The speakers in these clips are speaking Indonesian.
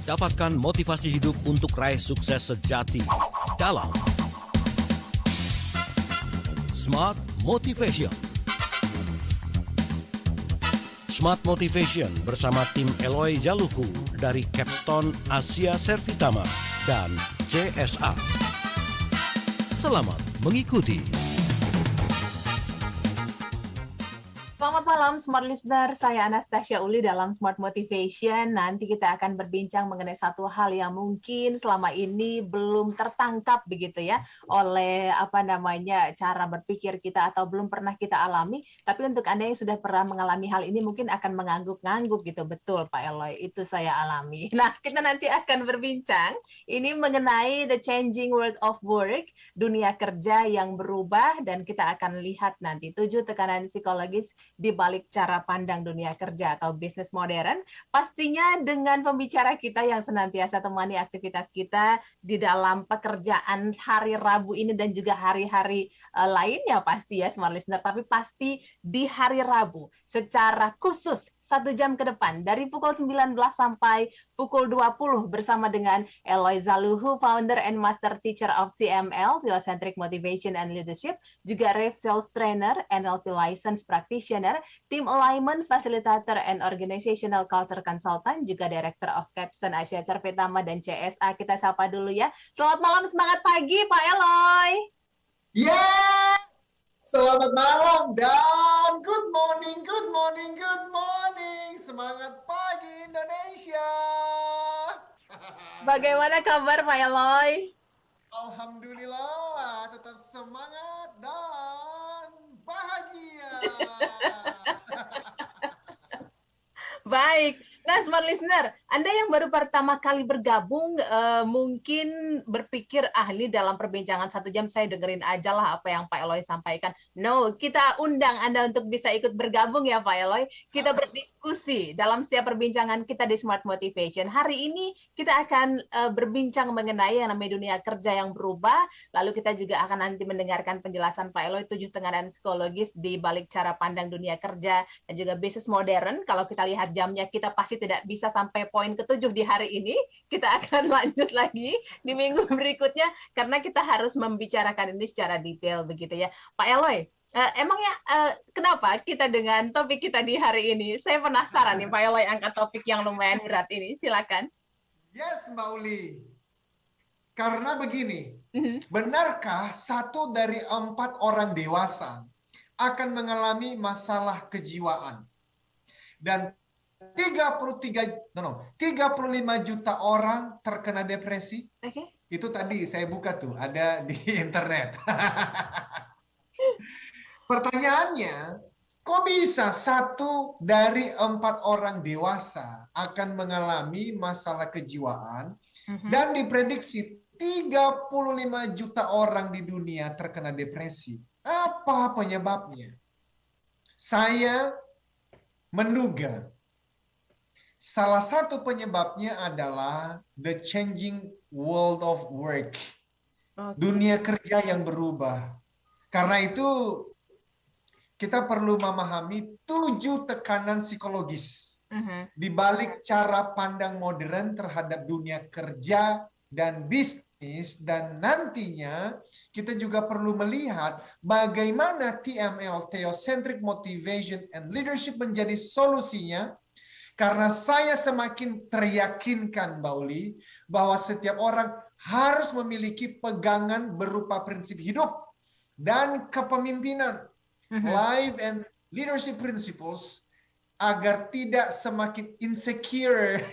Dapatkan motivasi hidup untuk raih sukses sejati dalam Smart Motivation. Smart Motivation bersama tim Eloy Jaluku dari Capstone Asia Servitama dan CSA. Selamat mengikuti. Selamat malam Smart Listener, saya Anastasia Uli dalam Smart Motivation. Nanti kita akan berbincang mengenai satu hal yang mungkin selama ini belum tertangkap begitu ya oleh cara berpikir kita atau belum pernah kita alami. Tapi untuk Anda yang sudah pernah mengalami hal ini mungkin akan mengangguk-ngangguk gitu. Betul Pak Eloy, itu saya alami. Nah, kita nanti akan berbincang ini mengenai the changing world of work, dunia kerja yang berubah, dan kita akan lihat nanti 7 tekanan psikologis di balik cara pandang dunia kerja atau bisnis modern, pastinya dengan pembicara kita yang senantiasa temani aktivitas kita di dalam pekerjaan hari Rabu ini dan juga hari-hari lainnya pasti ya Smart Listener, tapi pasti di hari Rabu secara khusus 1 jam ke depan dari pukul 19 sampai pukul 20 bersama dengan Eloy Zaluhu, founder and master teacher of TML, Theocentric Motivation and Leadership, juga Ref Sales Trainer, NLP License Practitioner, Team Alignment Facilitator and Organizational Culture Consultant, juga Director of Capstone Asia Servitama dan CSA. Kita sapa dulu ya. Selamat malam, semangat pagi Pak Eloy. Yeah! Selamat malam dan good morning, good morning, good morning. Semangat pagi Indonesia. Bagaimana kabar Pak Eloy? Alhamdulillah, tetap semangat dan bahagia. Baik. Nah, Smart Listener, Anda yang baru pertama kali bergabung mungkin berpikir, ini dalam perbincangan 1 jam saya dengerin aja lah apa yang Pak Eloy sampaikan. No, kita undang Anda untuk bisa ikut bergabung ya Pak Eloy. Kita berdiskusi dalam setiap perbincangan kita di Smart Motivation. Hari ini kita akan berbincang mengenai yang namanya dunia kerja yang berubah. Lalu kita juga akan nanti mendengarkan penjelasan Pak Eloy 7 tenganan psikologis di balik cara pandang dunia kerja dan juga bisnis modern. Kalau kita lihat jamnya, kita pasti tidak bisa sampai poin ke-7 di hari ini. Kita akan lanjut lagi di minggu berikutnya karena kita harus membicarakan ini secara detail begitu ya. Pak Eloy, emangnya kenapa kita dengan topik kita di hari ini? Saya penasaran nih Pak Eloy angkat topik yang lumayan berat ini. Silakan. Yes, Mbak Uli. Karena begini, benarkah 1 dari 4 orang dewasa akan mengalami masalah kejiwaan? Dan 35 juta orang terkena depresi. Okay. Itu tadi saya buka tuh, ada di internet. Pertanyaannya, kok bisa 1 dari 4 orang dewasa akan mengalami masalah kejiwaan dan diprediksi 35 juta orang di dunia terkena depresi? Apa penyebabnya? Saya menduga salah satu penyebabnya adalah the changing world of work. Dunia kerja yang berubah. Karena itu kita perlu memahami 7 tekanan psikologis di balik cara pandang modern terhadap dunia kerja dan bisnis, dan nantinya kita juga perlu melihat bagaimana TML, Theocentric Motivation and Leadership menjadi solusinya. Karena saya semakin teryakinkan, Mbak Uli, bahwa setiap orang harus memiliki pegangan berupa prinsip hidup dan kepemimpinan, life and leadership principles, agar tidak semakin insecure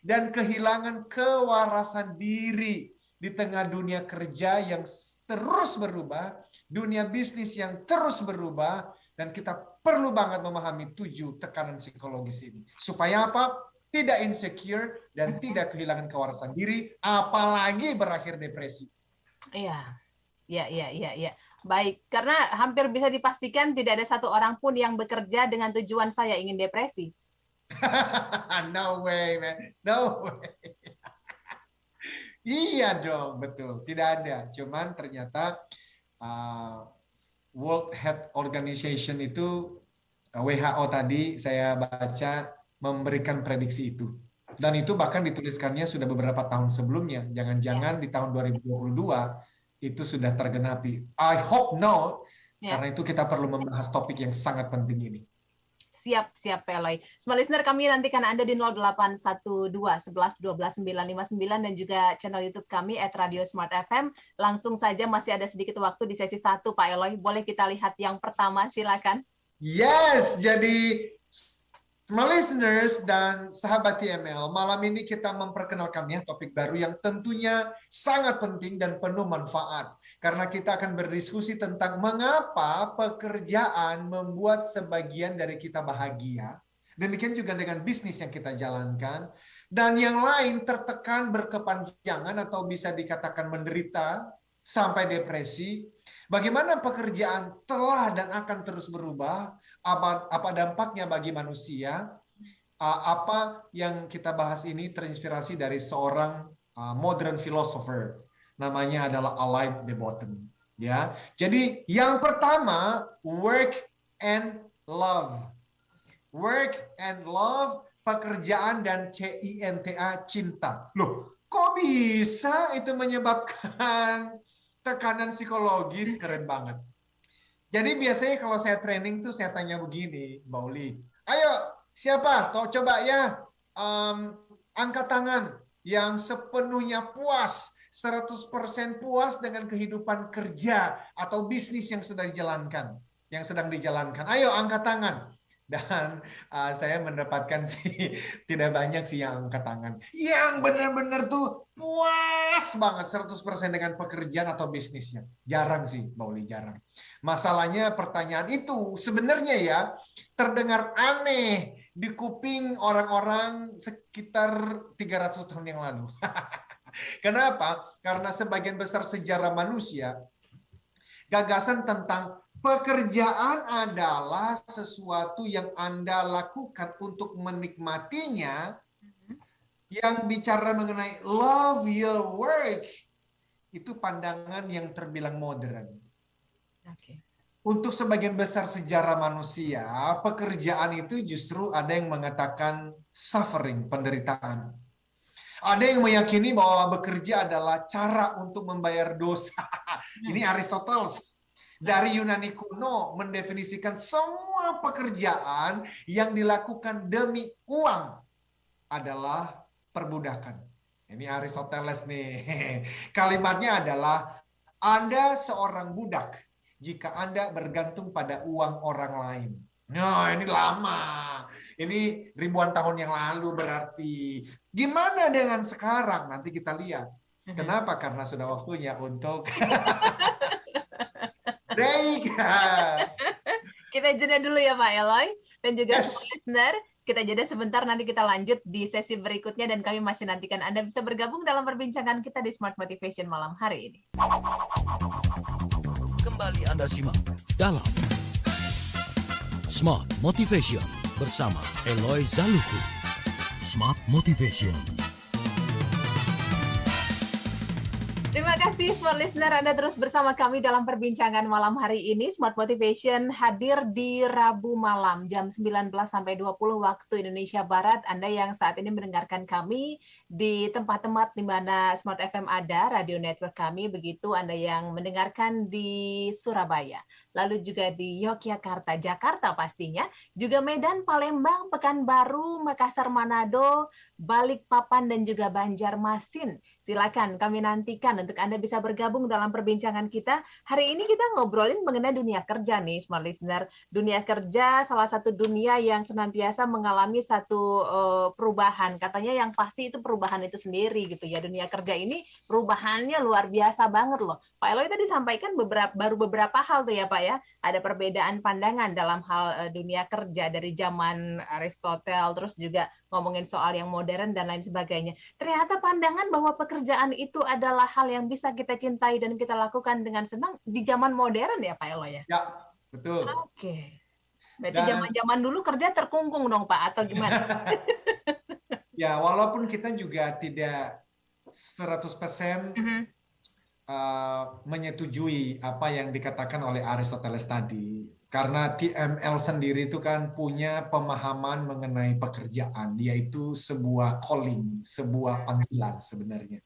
dan kehilangan kewarasan diri di tengah dunia kerja yang terus berubah, dunia bisnis yang terus berubah, dan kita perlu banget memahami 7 tekanan psikologis ini. Supaya apa? Tidak insecure dan tidak kehilangan kewarasan diri, apalagi berakhir depresi. Iya. Baik, karena hampir bisa dipastikan tidak ada 1 orang pun yang bekerja dengan tujuan saya ingin depresi. No way, man. No way. Iya dong, betul. Tidak ada. Cuman ternyata World Health Organization itu, WHO tadi saya baca memberikan prediksi itu. Dan itu bahkan dituliskannya sudah beberapa tahun sebelumnya. Ya, Jangan-jangan di tahun 2022 itu sudah tergenapi. I hope no, ya. karena itu kita perlu membahas topik yang sangat penting ini. Siap, siap, Pak Eloy. Smart Listener, kami nantikan Anda di 0812 11 12 959 dan juga channel YouTube kami @Radio Smart FM. Langsung saja, masih ada sedikit waktu di sesi 1, Pak Eloy. Boleh kita lihat yang pertama, silakan. Yes, jadi smart listeners dan sahabat TML, malam ini kita memperkenalkan ya topik baru yang tentunya sangat penting dan penuh manfaat. Karena kita akan berdiskusi tentang mengapa pekerjaan membuat sebagian dari kita bahagia. Demikian juga dengan bisnis yang kita jalankan. Dan yang lain tertekan berkepanjangan atau bisa dikatakan menderita sampai depresi. Bagaimana pekerjaan telah dan akan terus berubah. Apa dampaknya bagi manusia. Apa yang kita bahas ini terinspirasi dari seorang modern philosopher. Namanya adalah Alain de Botton, ya. Jadi yang pertama, work and love. Work and love, pekerjaan dan cinta, cinta. Loh, kok bisa itu menyebabkan tekanan psikologis? Keren banget. Jadi biasanya kalau saya training tuh saya tanya begini, Mbak Uli. Ayo, siapa? Coba ya, angkat tangan yang sepenuhnya puas, 100% puas dengan kehidupan kerja atau bisnis yang sedang dijalankan. Ayo angkat tangan. Dan saya mendapatkan sih tidak banyak sih yang angkat tangan. Yang benar-benar tuh puas banget 100% dengan pekerjaan atau bisnisnya. Jarang sih, Mbak Uli, jarang. Masalahnya pertanyaan itu sebenarnya ya terdengar aneh di kuping orang-orang sekitar 300 tahun yang lalu. Kenapa? Karena sebagian besar sejarah manusia, gagasan tentang pekerjaan adalah sesuatu yang Anda lakukan untuk menikmatinya, yang bicara mengenai love your work, itu pandangan yang terbilang modern. Oke. Untuk sebagian besar sejarah manusia, pekerjaan itu justru ada yang mengatakan suffering, penderitaan. Ada yang meyakini bahwa bekerja adalah cara untuk membayar dosa. Ini Aristoteles. Dari Yunani kuno mendefinisikan semua pekerjaan yang dilakukan demi uang adalah perbudakan. Ini Aristoteles nih. Kalimatnya adalah, Anda seorang budak jika Anda bergantung pada uang orang lain. Nah, ini lama. Ini ribuan tahun yang lalu berarti. Gimana dengan sekarang? Nanti kita lihat. Kenapa? Karena sudah waktunya untuk break. Kita jeda dulu ya Pak Eloy. Dan juga listener, kita jeda sebentar, nanti kita lanjut di sesi berikutnya dan kami masih nantikan Anda bisa bergabung dalam perbincangan kita di Smart Motivation malam hari ini. Kembali Anda simak dalam Smart Motivation bersama Eloy Zaluku. Smart Motivation. Terima kasih Smart Listener, Anda terus bersama kami dalam perbincangan malam hari ini. Smart Motivation hadir di Rabu malam jam 19 sampai 20 waktu Indonesia Barat. Anda yang saat ini mendengarkan kami di tempat-tempat di mana Smart FM ada, radio network kami, begitu Anda yang mendengarkan di Surabaya, lalu juga di Yogyakarta, Jakarta pastinya, juga Medan, Palembang, Pekanbaru, Makassar, Manado, Balikpapan, dan juga Banjarmasin. Silakan kami nantikan untuk Anda bisa bergabung dalam perbincangan kita. Hari ini kita ngobrolin mengenai dunia kerja nih, Smart Listener. Dunia kerja salah satu dunia yang senantiasa mengalami satu perubahan. Katanya yang pasti itu perubahan itu sendiri gitu ya. Dunia kerja ini perubahannya luar biasa banget loh. Pak Eloy tadi sampaikan baru beberapa hal tuh ya Pak ya. Ada perbedaan pandangan dalam hal dunia kerja dari zaman Aristoteles, terus juga ngomongin soal yang modern dan lain sebagainya. Ternyata pandangan bahwa pekerjaan itu adalah hal yang bisa kita cintai dan kita lakukan dengan senang di zaman modern ya Pak Eloy ya? Ya, betul. Oke. Berarti zaman-zaman dulu kerja terkungkung dong Pak, atau gimana? Ya, walaupun kita juga tidak 100% menyetujui apa yang dikatakan oleh Aristoteles tadi. Karena TML sendiri itu kan punya pemahaman mengenai pekerjaan, yaitu sebuah calling, sebuah panggilan sebenarnya.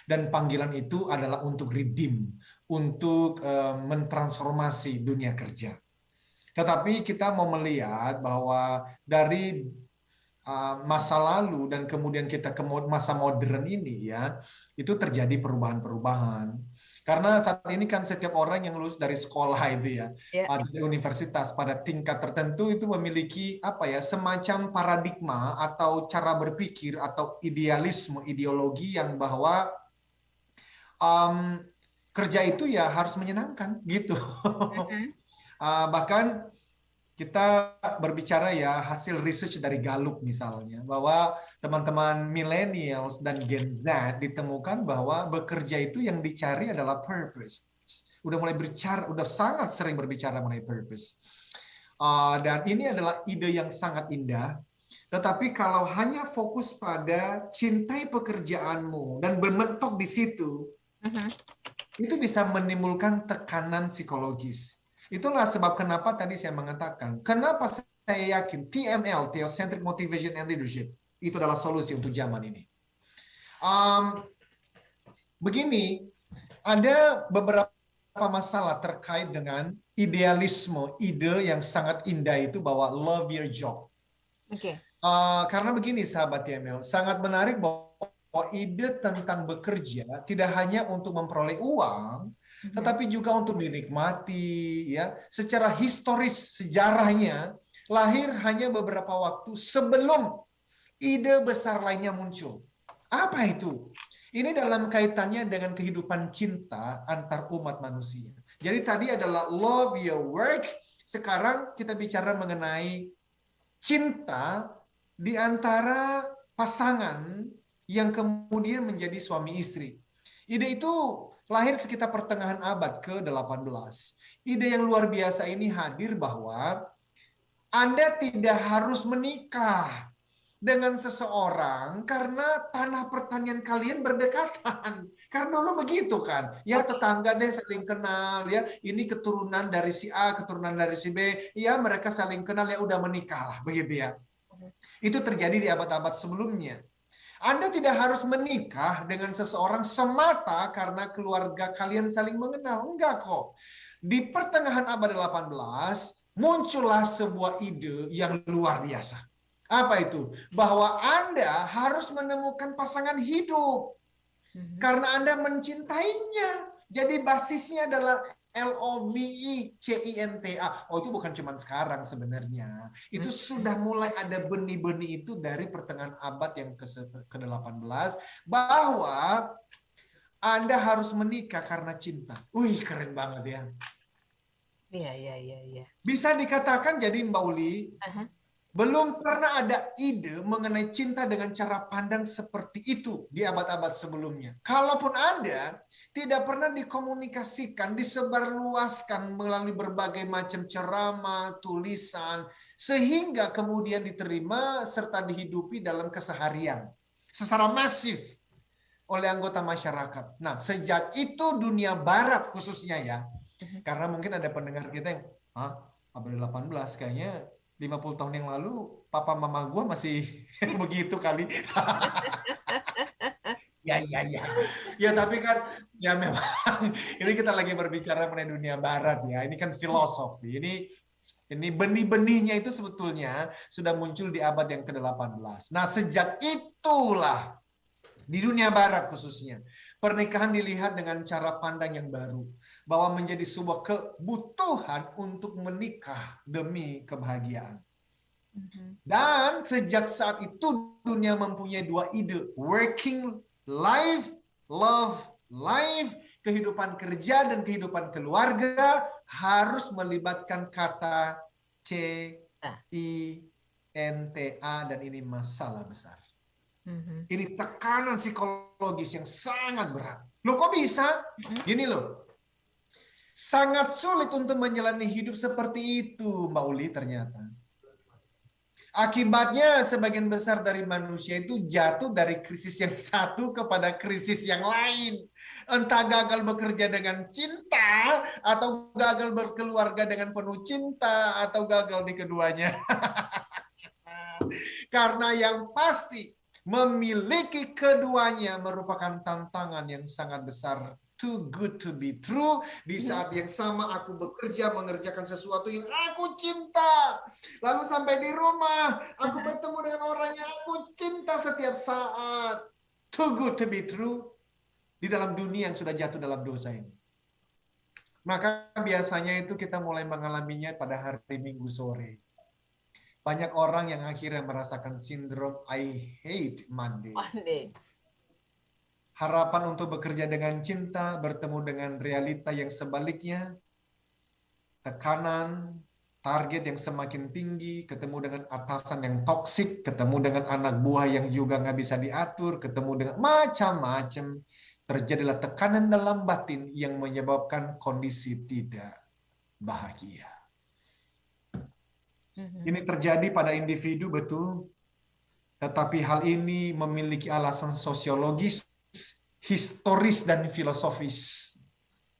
Dan panggilan itu adalah untuk redeem, untuk mentransformasi dunia kerja. Tetapi kita mau melihat bahwa dari masa lalu dan kemudian kita ke masa modern ini ya, itu terjadi perubahan-perubahan. Karena saat ini kan setiap orang yang lulus dari sekolah itu ya, dari universitas pada tingkat tertentu itu memiliki apa ya, semacam paradigma atau cara berpikir atau idealisme, ideologi yang bahwa kerja itu ya harus menyenangkan gitu. Bahkan kita berbicara ya hasil research dari Gallup misalnya, bahwa teman-teman millennials dan Gen Z ditemukan bahwa bekerja itu yang dicari adalah purpose. Udah mulai berbicara, udah sangat sering berbicara mengenai purpose. Dan ini adalah ide yang sangat indah. Tetapi kalau hanya fokus pada cintai pekerjaanmu dan bermentok di situ, itu bisa menimbulkan tekanan psikologis. Itulah sebab kenapa tadi saya mengatakan, kenapa saya yakin TML, Theocentric Motivation and Leadership, itu adalah solusi untuk zaman ini. Begini, ada beberapa masalah terkait dengan idealisme, ide yang sangat indah itu bahwa love your job. Karena begini sahabat TML, sangat menarik bahwa ide tentang bekerja tidak hanya untuk memperoleh uang, tetapi juga untuk dinikmati ya. Secara historis sejarahnya lahir hanya beberapa waktu sebelum ide besar lainnya muncul. Apa itu? Ini dalam kaitannya dengan kehidupan cinta antar umat manusia. Jadi tadi adalah love your work, sekarang kita bicara mengenai cinta di antara pasangan yang kemudian menjadi suami istri. Ide itu lahir sekitar pertengahan abad ke-18. Ide yang luar biasa ini hadir bahwa Anda tidak harus menikah dengan seseorang karena tanah pertanian kalian berdekatan. Karena dulu begitu kan. Ya tetangga deh saling kenal ya. Ini keturunan dari si A, keturunan dari si B. Ya mereka saling kenal ya udah menikah lah begitu ya. Itu terjadi di abad-abad sebelumnya. Anda tidak harus menikah dengan seseorang semata karena keluarga kalian saling mengenal. Enggak kok. Di pertengahan abad 18, muncullah sebuah ide yang luar biasa. Apa itu? Bahwa Anda harus menemukan pasangan hidup. Karena Anda mencintainya. Jadi basisnya adalah LOVECINTA. Oh, itu bukan cuma sekarang sebenarnya. Itu sudah mulai ada benih-benih itu dari pertengahan abad yang ke-18 bahwa Anda harus menikah karena cinta. Wih, keren banget ya. Iya. Bisa dikatakan jadi Mbak Uli, belum pernah ada ide mengenai cinta dengan cara pandang seperti itu di abad-abad sebelumnya. Kalaupun ada, tidak pernah dikomunikasikan, disebarluaskan melalui berbagai macam ceramah, tulisan, sehingga kemudian diterima serta dihidupi dalam keseharian secara masif oleh anggota masyarakat. Nah, sejak itu dunia barat khususnya ya, karena mungkin ada pendengar kita yang, abad 18 kayaknya 50 tahun yang lalu papa mama gue masih begitu kali. Ya. Ya tapi kan ya memang ini kita lagi berbicara mengenai dunia barat ya. Ini kan filosofi. Ini benih-benihnya itu sebetulnya sudah muncul di abad yang ke-18. Nah, sejak itulah di dunia barat khususnya pernikahan dilihat dengan cara pandang yang baru. Bahwa menjadi sebuah kebutuhan untuk menikah demi kebahagiaan. Dan sejak saat itu dunia mempunyai dua ide. Working life, love life, kehidupan kerja dan kehidupan keluarga harus melibatkan kata CINTA dan ini masalah besar. Ini tekanan psikologis yang sangat berat. Loh kok bisa? Gini loh. Sangat sulit untuk menjalani hidup seperti itu, Mbak Uli ternyata. Akibatnya sebagian besar dari manusia itu jatuh dari krisis yang satu kepada krisis yang lain. Entah gagal bekerja dengan cinta, atau gagal berkeluarga dengan penuh cinta, atau gagal di keduanya. Karena yang pasti, memiliki keduanya merupakan tantangan yang sangat besar. Too good to be true. Di saat yang sama aku bekerja mengerjakan sesuatu yang aku cinta. Lalu sampai di rumah, aku bertemu dengan orang yang aku cinta setiap saat. Too good to be true. Di dalam dunia yang sudah jatuh dalam dosa ini. Maka biasanya itu kita mulai mengalaminya pada hari Minggu sore. Banyak orang yang akhirnya merasakan sindrom I hate Monday. Harapan untuk bekerja dengan cinta, bertemu dengan realita yang sebaliknya, tekanan, target yang semakin tinggi, ketemu dengan atasan yang toksik, ketemu dengan anak buah yang juga nggak bisa diatur, ketemu dengan macam-macam. Terjadilah tekanan dalam batin yang menyebabkan kondisi tidak bahagia. Ini terjadi pada individu, betul. Tetapi hal ini memiliki alasan sosiologis, historis, dan filosofis.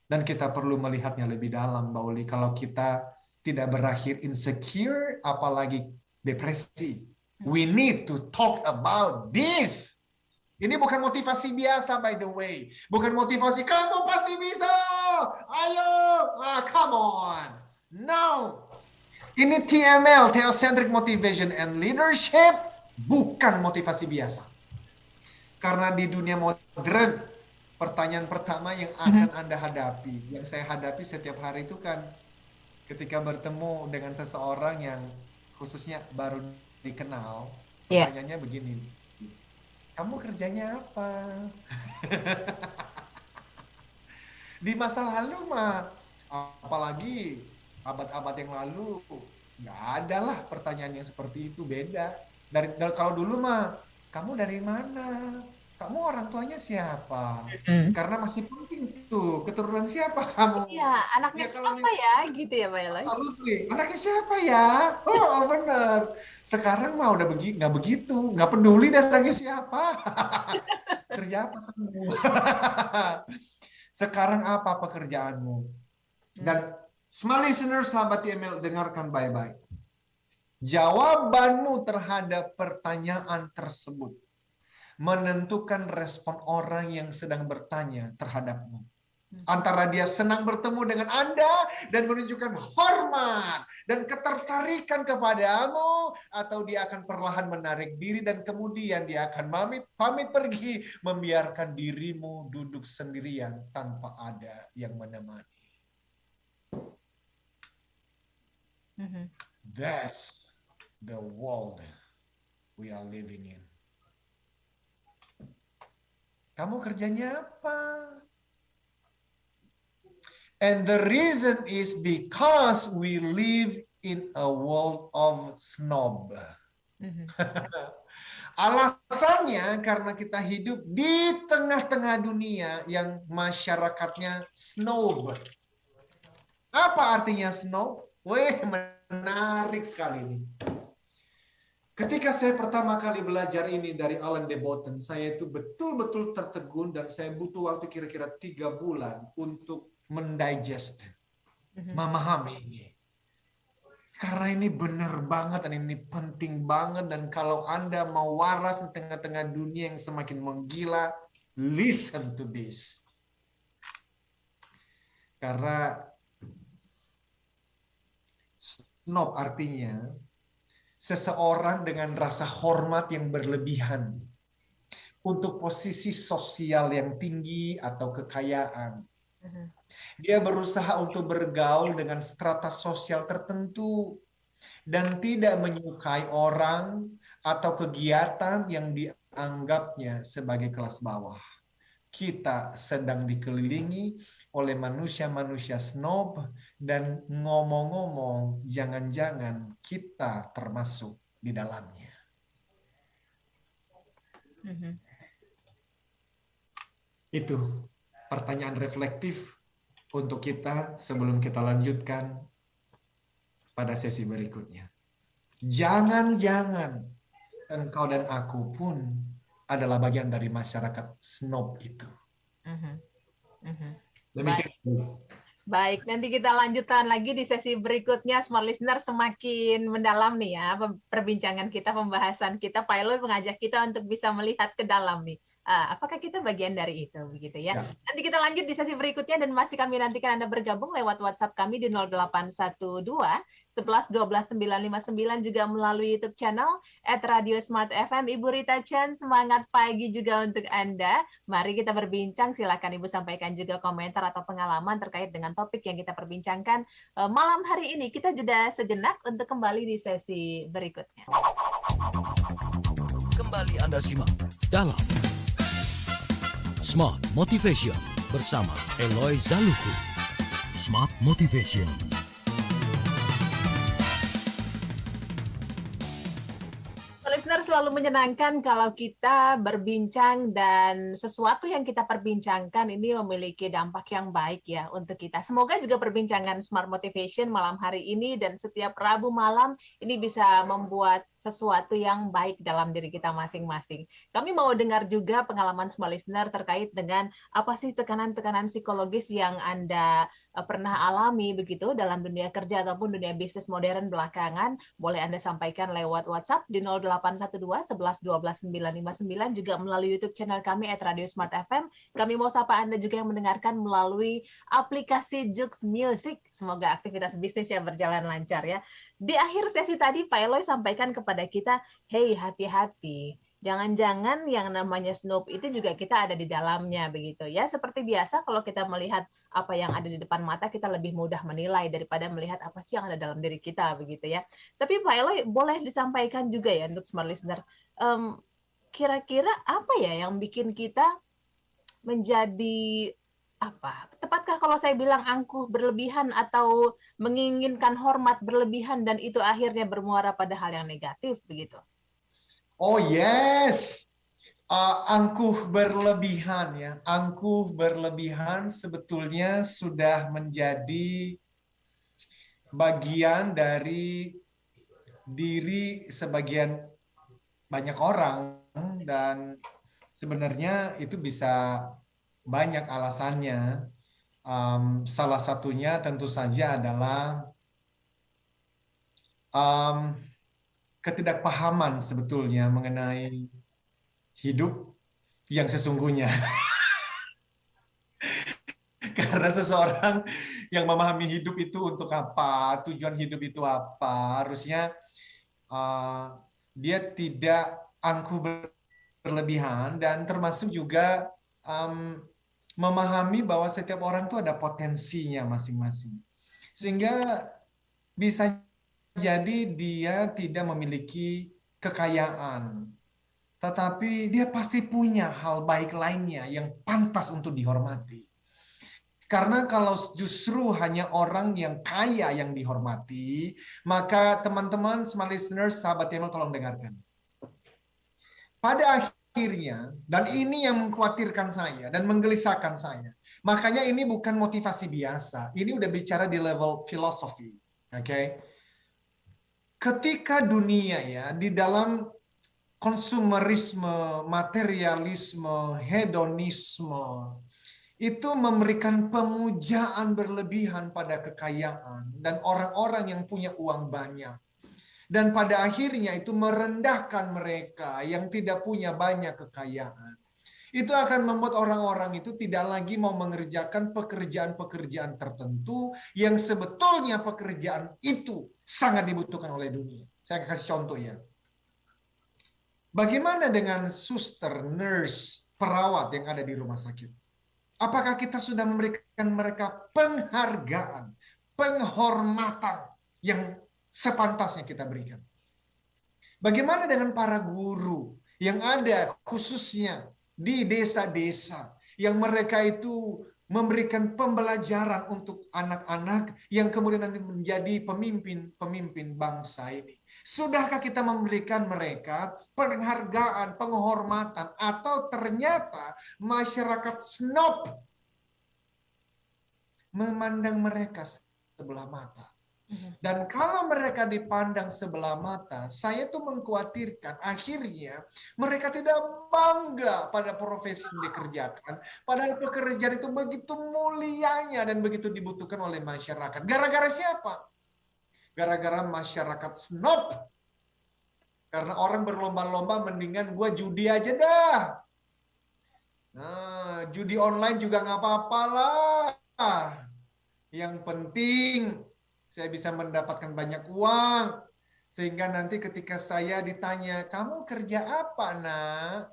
Dan kita perlu melihatnya lebih dalam, Bauli. Kalau kita tidak berakhir insecure, apalagi depresi. We need to talk about this. Ini bukan motivasi biasa, by the way. Bukan motivasi, kamu pasti bisa. Ayo, come on. No. Ini TML, Theocentric Motivation and Leadership, bukan motivasi biasa. Karena di dunia modern, pertanyaan pertama yang akan Anda hadapi, yang saya hadapi setiap hari itu kan, ketika bertemu dengan seseorang yang khususnya baru dikenal, pertanyaannya begini, kamu kerjanya apa? Di masa lalu mah, apalagi abad-abad yang lalu, nggak ada lah pertanyaan yang seperti itu, beda. Dari kalau dulu mah, kamu dari mana? Kamu orang tuanya siapa? Karena masih penting tuh, keturunan siapa kamu? Iya, anaknya siapa ya? Gitu ya, Pak Eloy? Absolutely. Anaknya siapa ya? Oh, benar. Sekarang mah udah nggak begitu. Nggak peduli dan anaknya siapa. Kerja apa kamu? Sekarang apa pekerjaanmu? Dan smart listeners, sahabat TML, dengarkan baik-baik. Jawabanmu terhadap pertanyaan tersebut menentukan respon orang yang sedang bertanya terhadapmu. Antara dia senang bertemu dengan Anda dan menunjukkan hormat dan ketertarikan kepadamu, atau dia akan perlahan menarik diri dan kemudian dia akan pamit pergi, membiarkan dirimu duduk sendirian tanpa ada yang menemani. That's the world we are living in. Kamu kerjanya apa? And the reason is because we live in a world of snob. Alasannya karena kita hidup di tengah-tengah dunia yang masyarakatnya snob. Apa artinya snob? Wih, menarik sekali ini. Ketika saya pertama kali belajar ini dari Alain de Botton, saya itu betul-betul tertegun dan saya butuh waktu kira-kira 3 bulan untuk mendigest, memahami ini. Karena ini benar banget dan ini penting banget, dan kalau Anda mau waras di tengah-tengah dunia yang semakin menggila, listen to this. Karena snob artinya seseorang dengan rasa hormat yang berlebihan untuk posisi sosial yang tinggi atau kekayaan. Dia berusaha untuk bergaul dengan strata sosial tertentu dan tidak menyukai orang atau kegiatan yang dianggapnya sebagai kelas bawah. Kita sedang dikelilingi oleh manusia-manusia snob, dan ngomong-ngomong, jangan-jangan kita termasuk di dalamnya. Itu pertanyaan reflektif untuk kita sebelum kita lanjutkan pada sesi berikutnya. Jangan-jangan engkau dan aku pun adalah bagian dari masyarakat snob itu. Mhm, mhm. Demikian. Baik, nanti kita lanjutkan lagi di sesi berikutnya. Smart Listener semakin mendalam nih ya, perbincangan kita, pembahasan kita. Pak Eloy mengajak kita untuk bisa melihat ke dalam nih. Apakah kita bagian dari itu, begitu ya? Ya. Nanti kita lanjut di sesi berikutnya dan masih kami nantikan Anda bergabung lewat WhatsApp kami di 0812 11 12 959 juga melalui YouTube channel @radiosmartfm. Ibu Rita Chan, semangat pagi juga untuk Anda. Mari kita berbincang, silakan Ibu sampaikan juga komentar atau pengalaman terkait dengan topik yang kita perbincangkan malam hari ini. Kita jeda sejenak untuk kembali di sesi berikutnya. Kembali Anda simak dalam Smart Motivation bersama Eloy Zaluku. Smart Motivation. Listener, selalu menyenangkan kalau kita berbincang dan sesuatu yang kita perbincangkan ini memiliki dampak yang baik ya untuk kita. Semoga juga perbincangan Smart Motivation malam hari ini dan setiap Rabu malam ini bisa membuat sesuatu yang baik dalam diri kita masing-masing. Kami mau dengar juga pengalaman Smart Listener terkait dengan apa sih tekanan-tekanan psikologis yang Anda pernah alami begitu dalam dunia kerja ataupun dunia bisnis modern belakangan. Boleh Anda sampaikan lewat WhatsApp di 0812 11 12 959 juga melalui YouTube channel kami @radiosmartfm. Kami mau sapa Anda juga yang mendengarkan melalui aplikasi Joox Music. Semoga aktivitas bisnisnya berjalan lancar ya. Di akhir sesi tadi Pak Eloy sampaikan kepada kita, hey hati-hati. Jangan-jangan yang namanya snob itu juga kita ada di dalamnya begitu ya. Seperti biasa kalau kita melihat apa yang ada di depan mata kita lebih mudah menilai daripada melihat apa sih yang ada dalam diri kita begitu ya. Tapi Pak Eloy boleh disampaikan juga ya untuk Smart Listener. Kira-kira apa ya yang bikin kita menjadi apa? Tepatkah kalau saya bilang angkuh berlebihan atau menginginkan hormat berlebihan dan itu akhirnya bermuara pada hal yang negatif begitu? Oh yes, angkuh berlebihan ya. Angkuh berlebihan sebetulnya sudah menjadi bagian dari diri sebagian banyak orang dan sebenarnya itu bisa banyak alasannya. Salah satunya tentu saja adalah ketidakpahaman sebetulnya mengenai hidup yang sesungguhnya. Karena seseorang yang memahami hidup itu untuk apa, tujuan hidup itu apa, harusnya dia tidak angkuh berlebihan dan termasuk juga memahami bahwa setiap orang itu ada potensinya masing-masing. Sehingga bisa jadi dia tidak memiliki kekayaan, tetapi dia pasti punya hal baik lainnya yang pantas untuk dihormati. Karena kalau justru hanya orang yang kaya yang dihormati, maka teman-teman, smart listeners, sahabat Emel, tolong dengarkan. Pada akhirnya, dan ini yang mengkhawatirkan saya dan menggelisahkan saya, makanya ini bukan motivasi biasa, ini udah bicara di level filosofi. Oke? Ketika dunia ya di dalam konsumerisme, materialisme, hedonisme itu memberikan pemujaan berlebihan pada kekayaan dan orang-orang yang punya uang banyak. Dan pada akhirnya itu merendahkan mereka yang tidak punya banyak kekayaan. Itu akan membuat orang-orang itu tidak lagi mau mengerjakan pekerjaan-pekerjaan tertentu yang sebetulnya pekerjaan itu sangat dibutuhkan oleh dunia. Saya kasih contoh ya. Bagaimana dengan suster, nurse, perawat yang ada di rumah sakit? Apakah kita sudah memberikan mereka penghargaan, penghormatan yang sepantasnya kita berikan? Bagaimana dengan para guru yang ada khususnya di desa-desa yang mereka itu memberikan pembelajaran untuk anak-anak yang kemudian nanti menjadi pemimpin bangsa ini? Sudahkah kita memberikan mereka penghargaan, penghormatan, atau ternyata masyarakat snob memandang mereka sebelah mata? Dan kalau mereka dipandang sebelah mata, saya tuh mengkhawatirkan akhirnya mereka tidak bangga pada profesi yang dikerjakan. Padahal pekerjaan itu begitu mulianya dan begitu dibutuhkan oleh masyarakat. Gara-gara siapa? Gara-gara masyarakat snob. Karena orang berlomba-lomba mendingan gue judi aja dah. Nah, judi online juga nggak apa-apa lah. Yang penting saya bisa mendapatkan banyak uang. Sehingga nanti ketika saya ditanya, kamu kerja apa, nak?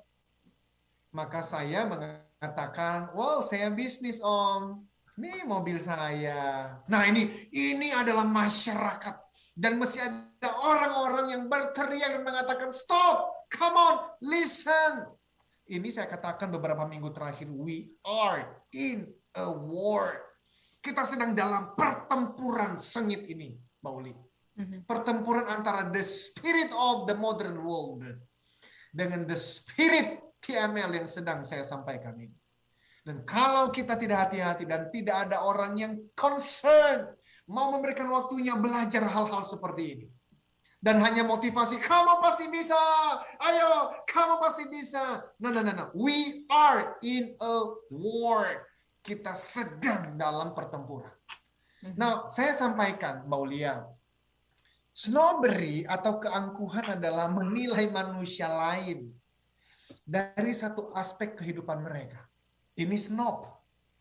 Maka saya mengatakan, well, saya bisnis, om. Ini mobil saya. Nah, ini adalah masyarakat. Dan masih ada orang-orang yang berteriak dan mengatakan, stop, come on, listen. Ini saya katakan beberapa minggu terakhir, we are in a war. Kita sedang dalam pertempuran sengit ini, Mbak Uli. Pertempuran antara the spirit of the modern world dengan the spirit TML yang sedang saya sampaikan ini. Dan kalau kita tidak hati-hati dan tidak ada orang yang concern, mau memberikan waktunya belajar hal-hal seperti ini. Dan hanya motivasi, kamu pasti bisa, ayo, kamu pasti bisa. No. We are in a war. Kita sedang dalam pertempuran. Nah, saya sampaikan, Mbak Ulia, snobbery atau keangkuhan adalah menilai manusia lain dari satu aspek kehidupan mereka. Ini snob,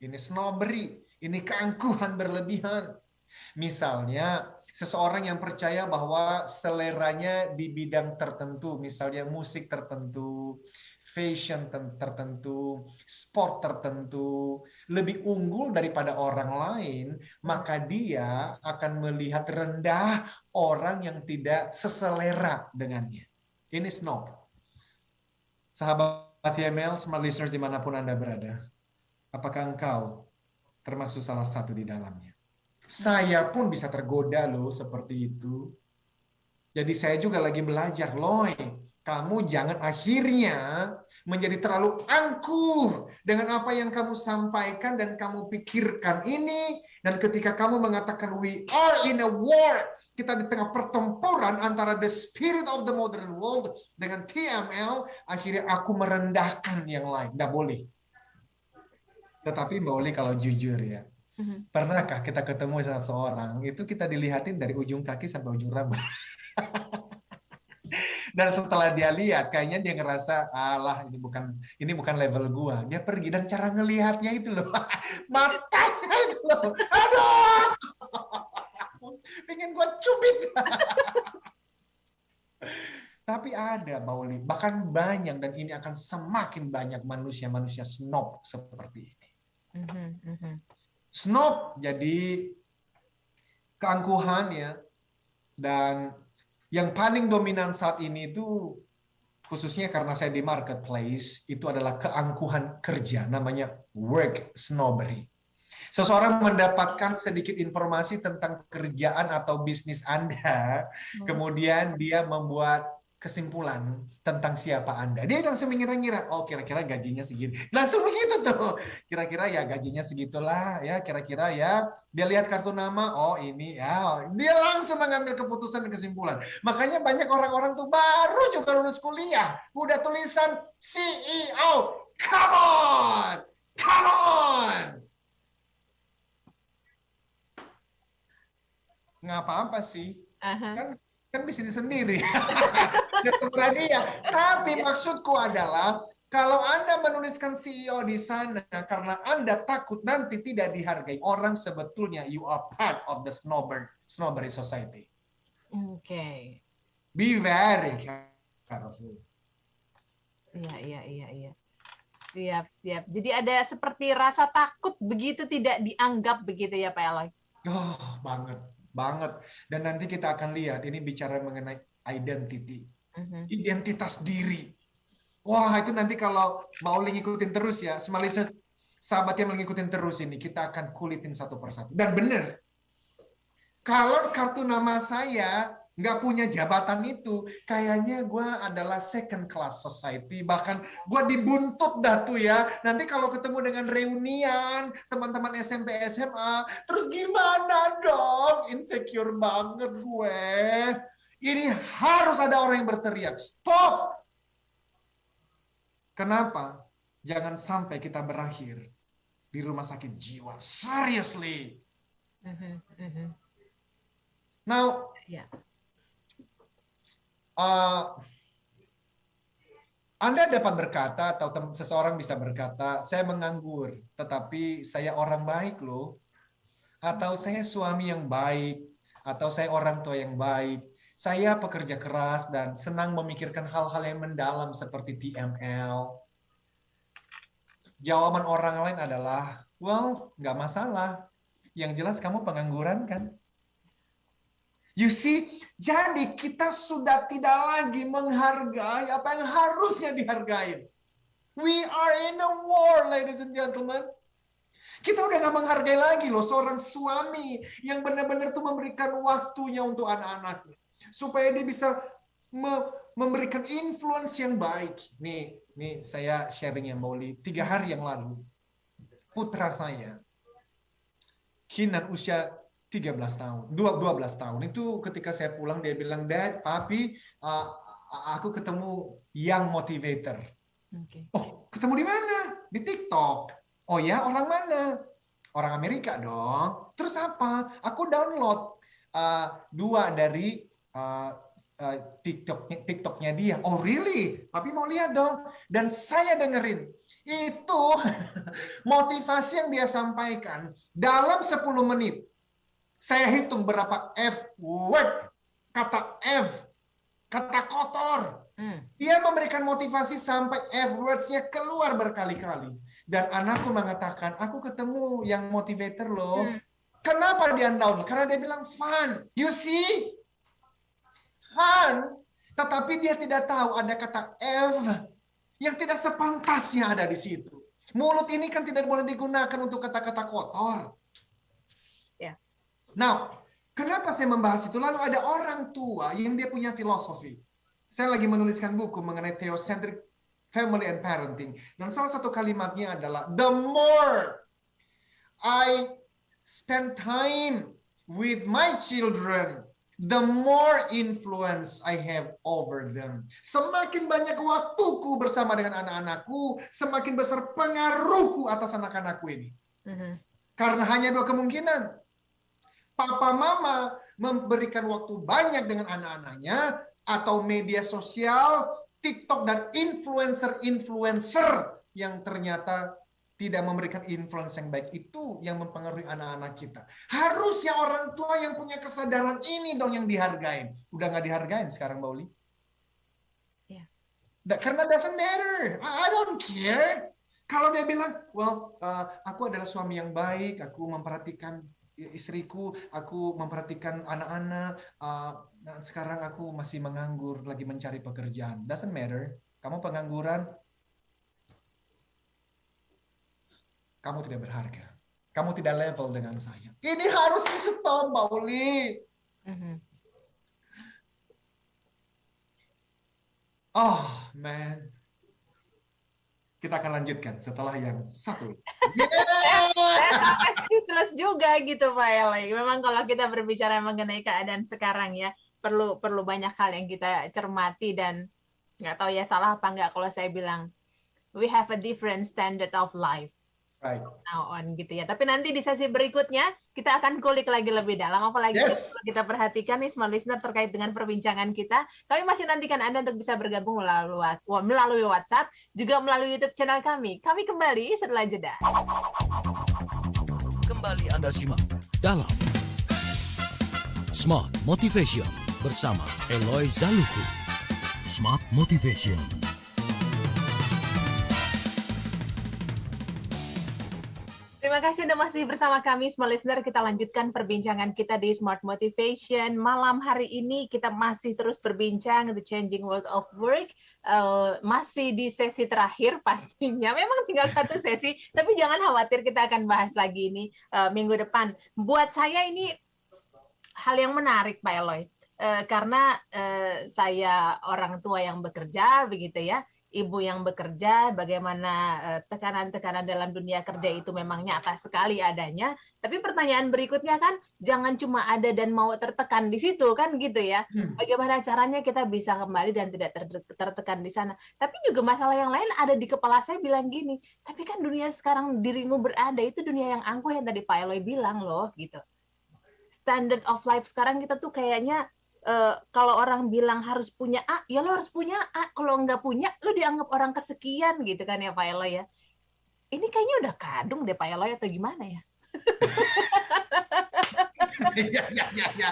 ini snobbery, ini keangkuhan berlebihan. Misalnya, seseorang yang percaya bahwa seleranya di bidang tertentu, misalnya musik tertentu, fashion tertentu, sport tertentu, lebih unggul daripada orang lain, maka dia akan melihat rendah orang yang tidak seselera dengannya. Ini snob. Sahabat TML, smart listeners dimanapun Anda berada, apakah engkau termasuk salah satu di dalamnya? Saya pun bisa tergoda loh seperti itu. Jadi saya juga lagi belajar, Loy, kamu jangan akhirnya menjadi terlalu angkuh dengan apa yang kamu sampaikan dan kamu pikirkan ini. Dan ketika kamu mengatakan we are in a war, kita di tengah pertempuran antara the spirit of the modern world dengan TML, akhirnya aku merendahkan yang lain. Nggak boleh. Tetapi Mbak Oli kalau jujur ya, pernahkah kita ketemu sama seorang, itu kita dilihatin dari ujung kaki sampai ujung rambut. Dan setelah dia lihat, kayaknya dia ngerasa, alah ini bukan level gua. Dia pergi dan cara ngelihatnya itu loh, matanya itu loh, aduh, pengen gua cubit. Tapi ada, Bauli, bahkan banyak, dan ini akan semakin banyak manusia-manusia snob seperti ini. Snob jadi keangkuhan ya, dan yang paling dominan saat ini itu, khususnya karena saya di marketplace, itu adalah keangkuhan kerja, namanya work snobbery. Seseorang mendapatkan sedikit informasi tentang kerjaan atau bisnis Anda, kemudian dia membuat kesimpulan tentang siapa Anda. Dia langsung mengira-ngira, oh kira-kira gajinya segini. Langsung begitu tuh. Kira-kira ya gajinya segitulah, ya kira-kira ya. Dia lihat kartu nama, oh ini ya. Dia langsung mengambil keputusan dan kesimpulan. Makanya banyak orang-orang tuh baru juga lulus kuliah, udah tulisan CEO. Come on! Come on! Nggak apa-apa sih. Kan bisnis sendiri. Terserah dia. Tapi maksudku adalah, kalau Anda menuliskan CEO di sana karena Anda takut nanti tidak dihargai orang, sebetulnya you are part of the snobbery society. Oke. Be very careful. Iya. Siap. Jadi ada seperti rasa takut begitu tidak dianggap begitu ya Pak Eloy? Oh, banget. Dan nanti kita akan lihat, ini bicara mengenai identity. Identitas diri. Wah, itu nanti kalau mau ngikutin terus ya, sahabat yang mengikutin terus ini, kita akan kulitin satu persatu. Dan benar, kalau kartu nama saya nggak punya jabatan itu, kayaknya gue adalah second class society, bahkan gue dibuntut dah tuh ya. Nanti kalau ketemu dengan reunian teman-teman SMP SMA, terus gimana dong? Insecure banget gue. Ini harus ada orang yang berteriak, stop! Kenapa? Jangan sampai kita berakhir di rumah sakit jiwa. Seriously. Now, Ya. Anda dapat berkata atau seseorang bisa berkata, saya menganggur, tetapi saya orang baik loh. Atau saya suami yang baik, atau saya orang tua yang baik. Saya pekerja keras dan senang memikirkan hal-hal yang mendalam seperti TML. Jawaban orang lain adalah, well, nggak masalah. Yang jelas kamu pengangguran kan? You see, jadi kita sudah tidak lagi menghargai apa yang harusnya dihargai. We are in a war, ladies and gentlemen. Kita udah nggak menghargai lagi loh seorang suami yang benar-benar tuh memberikan waktunya untuk anak-anaknya. Supaya dia bisa memberikan influence yang baik. Nih saya sharing yang Mauli. 3 hari yang lalu, putra saya, Kinan usia 13 tahun, 12 tahun. Itu ketika saya pulang dia bilang, Dad, Papi, aku ketemu young motivator. Okay. Oh, ketemu di mana? Di TikTok. Oh ya, orang mana? Orang Amerika dong. Terus apa? Aku download 2 dari TikToknya dia. Oh really? Papi mau lihat dong. Dan saya dengerin. Itu motivasi yang dia sampaikan dalam 10 menit. Saya hitung berapa F word, kata F, kata kotor. Dia memberikan motivasi sampai F words-nya keluar berkali-kali. Dan anakku mengatakan, aku ketemu yang motivator loh. Kenapa dia down? Karena dia bilang fun. You see? Fun. Tetapi dia tidak tahu ada kata F yang tidak sepantasnya ada di situ. Mulut ini kan tidak boleh digunakan untuk kata-kata kotor. Nah, kenapa saya membahas itu? Lalu ada orang tua yang dia punya filosofi. Saya lagi menuliskan buku mengenai theocentric family and parenting. Dan salah satu kalimatnya adalah, the more I spend time with my children, the more influence I have over them. Semakin banyak waktuku bersama dengan anak-anakku, semakin besar pengaruhku atas anak-anakku ini. Karena hanya 2 kemungkinan. Papa mama memberikan waktu banyak dengan anak-anaknya, atau media sosial, TikTok, dan influencer-influencer yang ternyata tidak memberikan influence yang baik, itu yang mempengaruhi anak-anak kita. Harusnya orang tua yang punya kesadaran ini dong yang dihargain. Udah nggak dihargain sekarang, Mbak Uli. Yeah. Karena doesn't matter. I don't care. Kalau dia bilang, well, aku adalah suami yang baik, aku memperhatikan istriku, aku memperhatikan anak-anak, sekarang aku masih menganggur, lagi mencari pekerjaan. Doesn't matter. Kamu pengangguran, kamu tidak berharga. Kamu tidak level dengan saya. Ini harus di-stop, Mbak Uli. Oh, man. Kita akan lanjutkan setelah yang satu. Sampai speechless juga gitu Pak Eloy. Memang kalau kita berbicara mengenai keadaan sekarang ya, perlu banyak hal yang kita cermati, dan nggak tahu ya salah apa nggak kalau saya bilang we have a different standard of life. Right. Now on gitu ya. Tapi nanti di sesi berikutnya kita akan kulik lagi lebih dalam, apalagi kita perhatikan nih smart listener terkait dengan perbincangan kita. Kami masih nantikan Anda untuk bisa bergabung melalui WhatsApp, juga melalui YouTube channel kami. Kami kembali setelah jeda. Kembali Anda simak dalam Smart Motivation bersama Eloy Zaluku. Smart Motivation. Terima kasih Anda masih bersama kami, Smart Listener. Kita lanjutkan perbincangan kita di Smart Motivation. Malam hari ini kita masih terus berbincang The Changing World of Work. Masih di sesi terakhir pastinya. Memang tinggal 1 sesi, tapi jangan khawatir, kita akan bahas lagi ini minggu depan. Buat saya ini hal yang menarik, Pak Eloy. karena saya orang tua yang bekerja begitu ya, ibu yang bekerja, bagaimana tekanan-tekanan dalam dunia kerja itu memang nyata sekali adanya. Tapi pertanyaan berikutnya kan, jangan cuma ada dan mau tertekan di situ kan gitu ya. Bagaimana caranya kita bisa kembali dan tidak tertekan di sana. Tapi juga masalah yang lain ada di kepala saya bilang gini, tapi kan dunia sekarang dirimu berada itu dunia yang angkuh yang tadi Pak Eloy bilang loh gitu. Standard of life sekarang kita tuh kayaknya kalau orang bilang harus punya A, ya lo harus punya A. Kalau nggak punya, lo dianggap orang kesekian gitu kan ya Pak Eloy ya. Ini kayaknya udah kadung deh Pak Eloy atau gimana ya? Ya.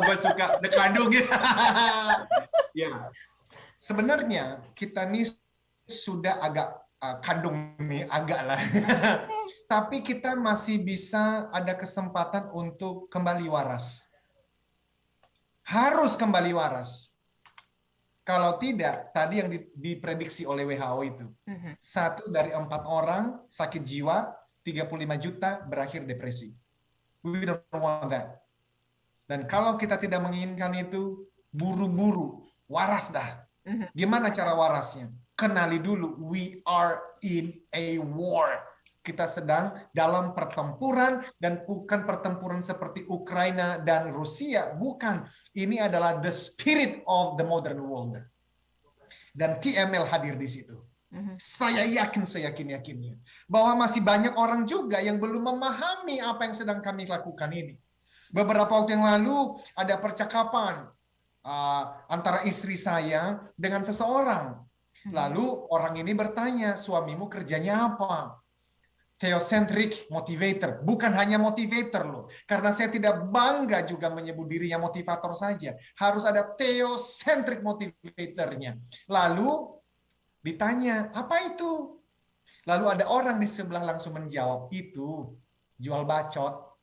Gue suka dekadung ya. Ya. Sebenarnya kita nih sudah agak kandung nih, agak lah. Tapi kita masih bisa ada kesempatan untuk kembali waras. Harus kembali waras. Kalau tidak, tadi yang diprediksi oleh WHO itu, 1 dari 4 orang sakit jiwa, 35 juta berakhir depresi. We don't want that. Dan kalau kita tidak menginginkan itu, buru-buru, waras dah. Gimana cara warasnya? Kenali dulu, we are in a war. Kita sedang dalam pertempuran, dan bukan pertempuran seperti Ukraina dan Rusia. Bukan. Ini adalah the spirit of the modern world. Dan TML hadir di situ. Saya yakin, seyakin-yakinnya, bahwa masih banyak orang juga yang belum memahami apa yang sedang kami lakukan ini. Beberapa waktu yang lalu ada percakapan antara istri saya dengan seseorang. Lalu orang ini bertanya, suamimu kerjanya apa? Theocentric motivator, bukan hanya motivator loh. Karena saya tidak bangga juga menyebut dirinya motivator saja. Harus ada theocentric motivatornya. Lalu ditanya, apa itu? Lalu ada orang di sebelah langsung menjawab, itu jual bacot.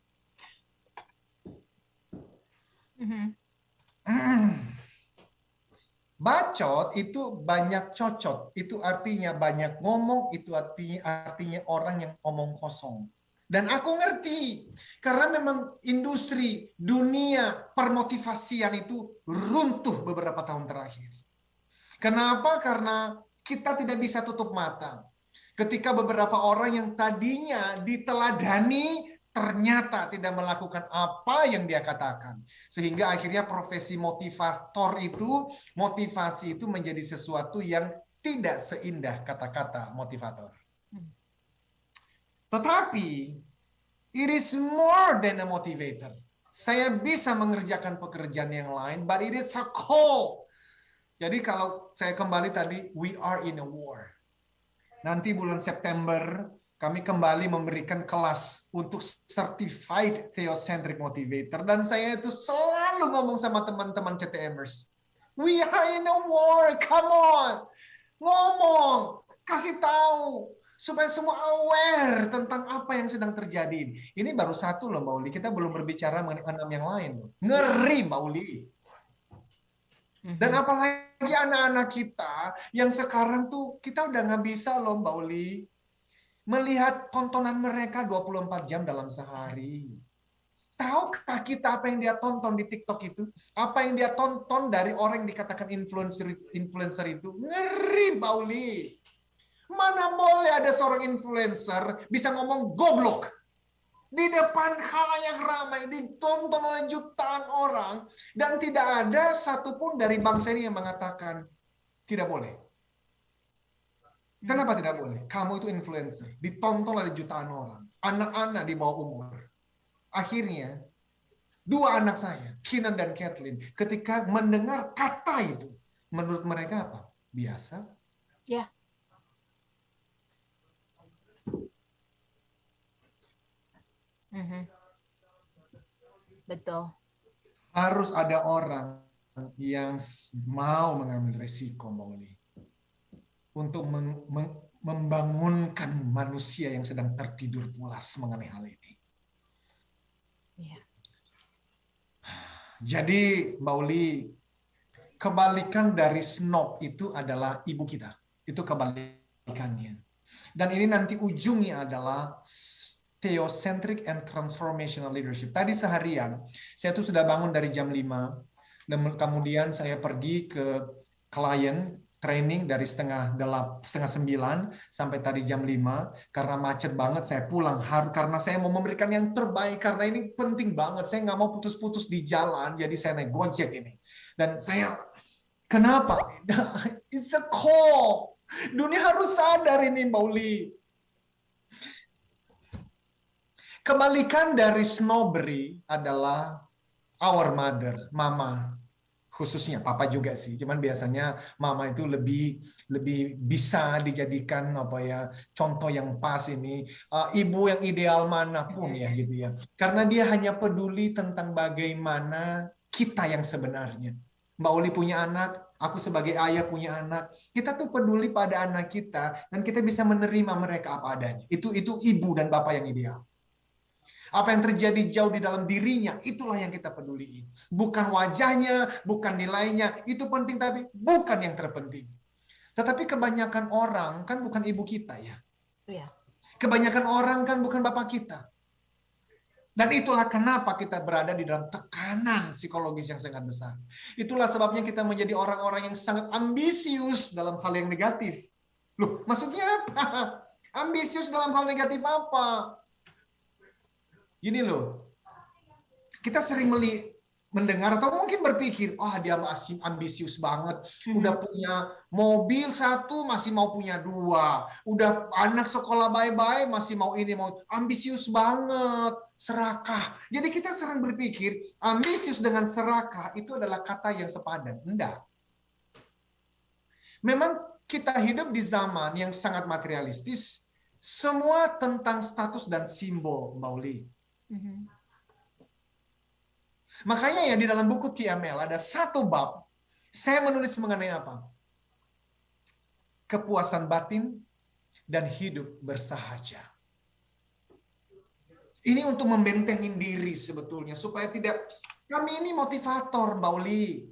Bacot itu banyak cocot, itu artinya banyak ngomong, itu artinya orang yang omong kosong. Dan aku ngerti, karena memang industri dunia permotivasian itu runtuh beberapa tahun terakhir. Kenapa? Karena kita tidak bisa tutup mata. Ketika beberapa orang yang tadinya diteladani, ternyata tidak melakukan apa yang dia katakan. Sehingga akhirnya profesi motivator itu, motivasi itu menjadi sesuatu yang tidak seindah kata-kata motivator. Tetapi, it is more than a motivator. Saya bisa mengerjakan pekerjaan yang lain, but it is a call. Jadi kalau saya kembali tadi, we are in a war. Nanti bulan September, kami kembali memberikan kelas untuk Certified Theocentric Motivator. Dan saya itu selalu ngomong sama teman-teman CTMers. We are in a war, come on. Ngomong, kasih tahu. Supaya semua aware tentang apa yang sedang terjadi. Ini baru satu loh Mbak Uli. Kita belum berbicara mengenai 6 yang lain. Ngeri Mbak Uli. Dan apalagi anak-anak kita yang sekarang tuh kita udah nggak bisa loh Mbak Uli. Melihat tontonan mereka 24 jam dalam sehari. Tahukah kita apa yang dia tonton di TikTok itu? Apa yang dia tonton dari orang yang dikatakan influencer itu? Ngeri, Bauli. Mana boleh ada seorang influencer bisa ngomong goblok di depan khalayak ramai, ditonton oleh jutaan orang, dan tidak ada satupun dari bangsa ini yang mengatakan tidak boleh. Kenapa tidak boleh? Kamu itu influencer, ditonton oleh jutaan orang, anak-anak di bawah umur. Akhirnya, 2 anak saya, Kinan dan Kathleen, ketika mendengar kata itu, menurut mereka apa? Biasa. Ya. Betul. Harus ada orang yang mau mengambil resiko, Mbak Uli, untuk membangunkan manusia yang sedang tertidur pulas mengenai hal ini. Ya. Jadi, Mbak Uli, kebalikan dari snob itu adalah ibu kita. Itu kebalikannya. Dan ini nanti ujungnya adalah Theocentric and Transformational Leadership. Tadi seharian, saya tuh sudah bangun dari jam 5, Dan kemudian saya pergi ke klien training dari setengah 9 sampai tadi jam 5. Karena macet banget saya pulang karena saya mau memberikan yang terbaik, karena ini penting banget. Saya nggak mau putus-putus di jalan, jadi saya naik Gojek ini. Dan saya, kenapa? It's a call. Dunia harus sadar ini, Mbak Uli. Kebalikan dari snobbery adalah our mother, mama. Khususnya papa juga sih, cuman biasanya mama itu lebih bisa dijadikan contoh yang pas ini. Ibu yang ideal manapun ya gitu ya, karena dia hanya peduli tentang bagaimana kita yang sebenarnya. Mbak Uli punya anak, aku sebagai ayah punya anak, kita tuh peduli pada anak kita dan kita bisa menerima mereka apa adanya. Itu ibu dan bapak yang ideal. Apa yang terjadi jauh di dalam dirinya, itulah yang kita peduli. Bukan wajahnya, bukan nilainya, itu penting tapi bukan yang terpenting. Tetapi kebanyakan orang kan bukan ibu kita ya. Iya. Kebanyakan orang kan bukan bapak kita. Dan itulah kenapa kita berada di dalam tekanan psikologis yang sangat besar. Itulah sebabnya kita menjadi orang-orang yang sangat ambisius dalam hal yang negatif. Loh, maksudnya apa? Ambisius dalam hal negatif apa? Gini loh, kita sering mendengar atau mungkin berpikir, dia masih ambisius banget, udah punya mobil 1 masih mau punya 2, udah anak sekolah bye-bye masih mau ini mau ambisius banget, serakah. Jadi kita sering berpikir ambisius dengan serakah itu adalah kata yang sepadan. Enggak. Memang kita hidup di zaman yang sangat materialistis, semua tentang status dan simbol, Mbak Uli. Makanya ya di dalam buku TML ada 1 bab saya menulis mengenai apa? Kepuasan batin dan hidup bersahaja. Ini untuk membentengin diri sebetulnya supaya tidak, kami ini motivator, Mbak Uli.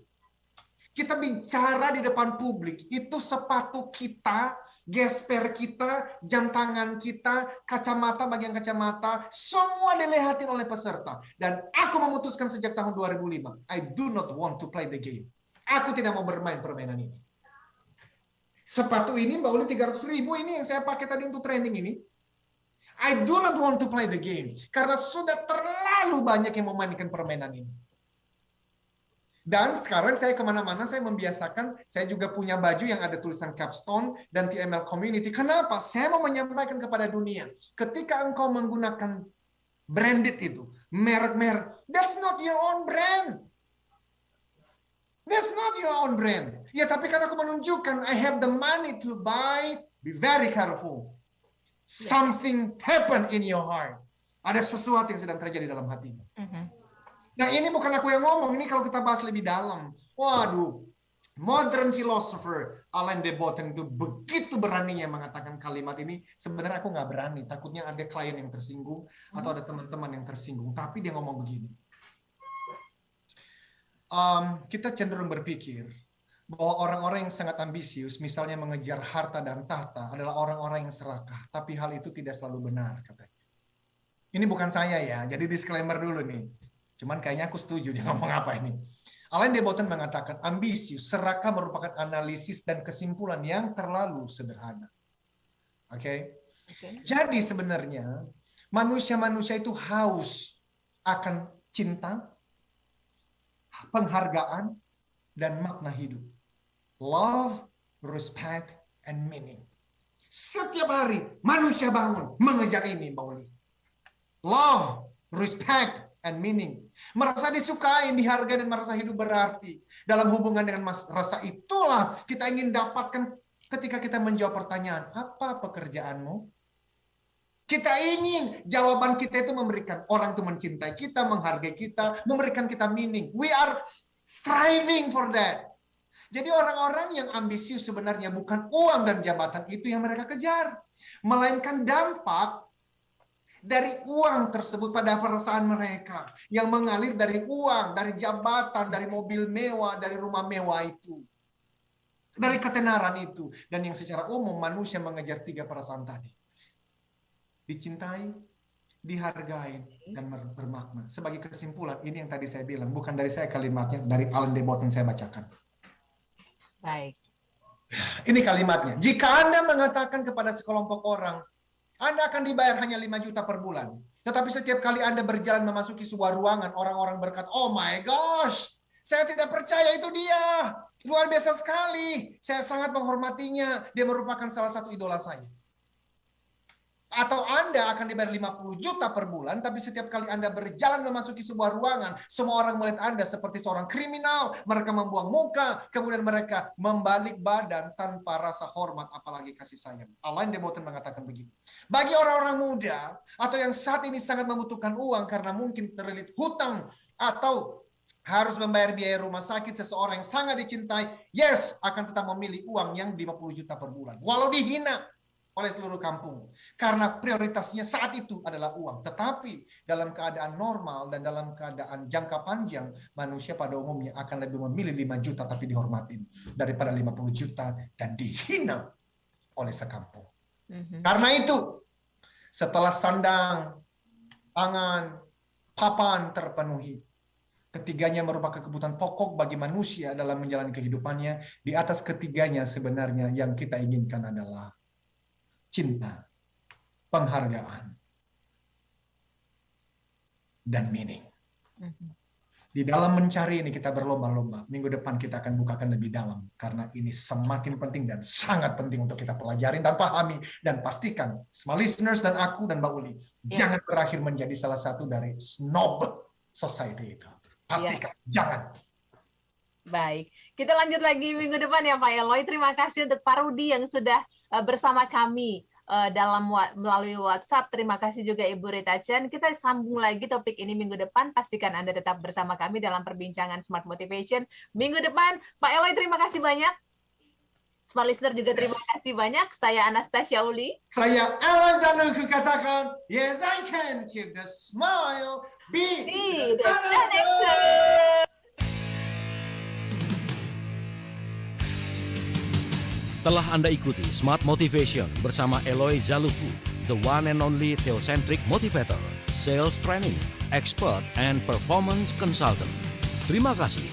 Kita bicara di depan publik, itu sepatu kita, gesper kita, jam tangan kita, kacamata, bagian kacamata, semua dilihatin oleh peserta. Dan aku memutuskan sejak tahun 2005, I do not want to play the game. Aku tidak mau bermain permainan ini. Sepatu ini, Mbak Uli, 300.000 ini yang saya pakai tadi untuk training ini. I do not want to play the game. Karena sudah terlalu banyak yang memainkan permainan ini. Dan sekarang saya kemana-mana, saya membiasakan, saya juga punya baju yang ada tulisan Capstone dan TML Community. Kenapa? Saya mau menyampaikan kepada dunia, ketika engkau menggunakan branded itu, merek-merek, that's not your own brand. That's not your own brand. Ya, tapi karena aku menunjukkan, I have the money to buy, be very careful. Something happen in your heart. Ada sesuatu yang sedang terjadi dalam hatimu. Nah, ini bukan aku yang ngomong, ini kalau kita bahas lebih dalam. Waduh, modern philosopher Alain de Botton itu begitu beraninya mengatakan kalimat ini. Sebenarnya aku nggak berani, takutnya ada klien yang tersinggung atau ada teman-teman yang tersinggung. Tapi dia ngomong begini. Kita cenderung berpikir bahwa orang-orang yang sangat ambisius, misalnya mengejar harta dan tahta, adalah orang-orang yang serakah. Tapi hal itu tidak selalu benar, katanya. Ini bukan saya ya, jadi disclaimer dulu nih. Cuman kayaknya aku setuju dia ngomong apa ini. Alain de Botton mengatakan ambisius, serakah merupakan analisis dan kesimpulan yang terlalu sederhana. Oke? Jadi sebenarnya manusia-manusia itu haus akan cinta, penghargaan, dan makna hidup. Love, respect, and meaning. Setiap hari manusia bangun mengejar ini, Mbak Uli. Love, respect, and meaning. Merasa disukai, dihargai, dan merasa hidup berarti. Dalam hubungan dengan rasa itulah kita ingin dapatkan ketika kita menjawab pertanyaan, apa pekerjaanmu? Kita ingin jawaban kita itu memberikan orang itu mencintai kita, menghargai kita, memberikan kita meaning. We are striving for that. Jadi orang-orang yang ambisius sebenarnya bukan uang dan jabatan itu yang mereka kejar. Melainkan dampak dari uang tersebut pada perasaan mereka yang mengalir dari uang, dari jabatan, dari mobil mewah, dari rumah mewah itu, dari ketenaran itu. Dan yang secara umum manusia mengejar 3 perasaan tadi: dicintai, dihargai, dan bermakna. Sebagai kesimpulan, ini yang tadi saya bilang, bukan dari saya kalimatnya, dari Alain de Botton saya bacakan. Baik. Ini kalimatnya. Jika Anda mengatakan kepada sekelompok orang, Anda akan dibayar hanya 5 juta per bulan. Tetapi setiap kali Anda berjalan memasuki sebuah ruangan, orang-orang berkata, oh my gosh, saya tidak percaya itu dia. Luar biasa sekali. Saya sangat menghormatinya. Dia merupakan salah satu idola saya. Atau Anda akan dibayar 50 juta per bulan, tapi setiap kali Anda berjalan memasuki sebuah ruangan, semua orang melihat Anda seperti seorang kriminal, mereka membuang muka, kemudian mereka membalik badan tanpa rasa hormat, apalagi kasih sayang. Alain de Botton mengatakan begini, bagi orang-orang muda, atau yang saat ini sangat membutuhkan uang karena mungkin terlilit hutang, atau harus membayar biaya rumah sakit seseorang yang sangat dicintai, yes, akan tetap memilih uang yang 50 juta per bulan. Walau dihina oleh seluruh kampung. Karena prioritasnya saat itu adalah uang. Tetapi dalam keadaan normal dan dalam keadaan jangka panjang, manusia pada umumnya akan lebih memilih 5 juta tapi dihormatin daripada 50 juta dan dihina oleh sekampung. Karena itu, setelah sandang, pangan, papan terpenuhi, ketiganya merupakan kebutuhan pokok bagi manusia dalam menjalani kehidupannya. Di atas ketiganya sebenarnya yang kita inginkan adalah cinta, penghargaan, dan meaning. Di dalam mencari ini kita berlomba-lomba. Minggu depan kita akan bukakan lebih dalam. Karena ini semakin penting dan sangat penting untuk kita pelajari dan pahami. Dan pastikan, semua listeners dan aku dan Mbak Uli, jangan berakhir menjadi salah satu dari snob society itu. Pastikan, jangan. Baik, kita lanjut lagi minggu depan ya Pak Eloy. Terima kasih untuk Pak Rudi yang sudah bersama kami melalui WhatsApp. Terima kasih juga Ibu Rita Chen. Kita sambung lagi topik ini minggu depan. Pastikan Anda tetap bersama kami dalam perbincangan Smart Motivation minggu depan. Pak Eloy, terima kasih banyak. Smart Listener juga terima kasih banyak. Saya Anastasia Uli. Saya Ella Zanuku katakan, yes I can keep the smile, be the connection. Telah Anda ikuti Smart Motivation bersama Eloy Zaluku, the one and only theocentric motivator, sales training, expert, and performance consultant. Terima kasih